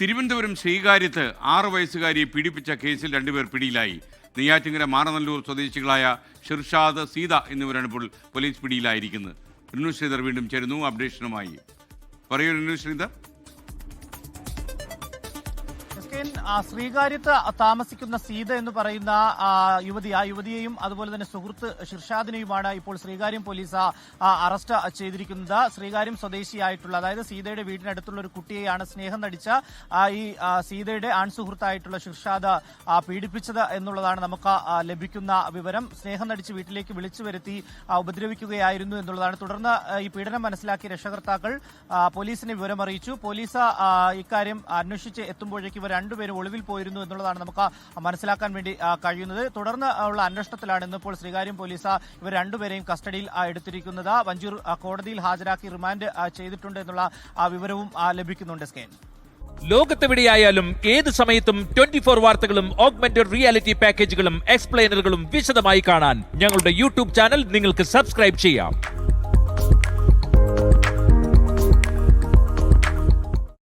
തിരുവനന്തപുരം ശ്രീകാര്യത്ത് 6 വയസ്സുകാരിയെ പീഡിപ്പിച്ച കേസിൽ 2 പേർ പിടിയിലായി. നെയ്യാറ്റിങ്കര മാറനല്ലൂർ സ്വദേശികളായ ഷിർഷാദ്, സീത എന്നിവരാണ് ഇപ്പോൾ പോലീസ് പിടിയിലായിരിക്കുന്നത്. റിനു ശ്രീധർ വീണ്ടും ചേരുന്നു അപ്ഡേഷനുമായി. പറയൂ റിനു ശ്രീധർ. ശ്രീകാര്യത്ത് താമസിക്കുന്ന സീത എന്ന് പറയുന്ന യുവതിയെയും അതുപോലെ തന്നെ സുഹൃത്ത് ഷിർഷാദിനെയുമാണ് ഇപ്പോൾ ശ്രീകാര്യം പോലീസ് അറസ്റ്റ് ചെയ്തിരിക്കുന്നത്. ശ്രീകാര്യം സ്വദേശിയായിട്ടുള്ള, അതായത് സീതയുടെ വീടിനടുത്തുള്ള ഒരു കുട്ടിയെയാണ് സ്നേഹം നടിച്ച ഈ സീതയുടെ ആൺസുഹൃത്തായിട്ടുള്ള ഷിർഷാദ് പീഡിപ്പിച്ചത് എന്നുള്ളതാണ് നമുക്ക് ലഭിക്കുന്ന വിവരം. സ്നേഹം നടിച്ച് വീട്ടിലേക്ക് വിളിച്ചു വരുത്തി ഉപദ്രവിക്കുകയായിരുന്നു എന്നുള്ളതാണ്. തുടർന്ന് ഈ പീഡനം മനസ്സിലാക്കിയ രക്ഷകർത്താക്കൾ പോലീസിനെ വിവരമറിയിച്ചു. പോലീസ് ഇക്കാര്യം അന്വേഷിച്ച് എത്തുമ്പോഴേക്ക് ഇവർ രണ്ടുപേരും ഒളിവിൽ പോയിരുന്നു എന്നുള്ളതാണ് നമുക്ക് മനസ്സിലാക്കാൻ വേണ്ടി കഴിയുന്നത്. തുടർന്ന് ഉള്ള അന്വേഷണത്തിലാണ് ഇന്നിപ്പോൾ ശ്രീകാര്യം പോലീസ് ഇവർ രണ്ടുപേരെയും കസ്റ്റഡിയിൽ എടുത്തിരിക്കുന്നത്. വഞ്ചൂർ കോടതിയിൽ ഹാജരാക്കി റിമാൻഡ് ചെയ്തിട്ടുണ്ട് എന്നുള്ള വിവരവും ലഭിക്കുന്നുണ്ട്. സ്കെയിൻ, ലോകത്തെവിടെയായാലും ഏത് സമയത്തും 24 വാർത്തകളും ഓഗ്മെന്റഡ് റിയാലിറ്റി പാക്കേജുകളും എക്സ്പ്ലെയിനറുകളും വിശദമായി കാണാൻ ഞങ്ങളുടെ യൂട്യൂബ് ചാനൽ നിങ്ങൾക്ക് സബ്സ്ക്രൈബ് ചെയ്യാം.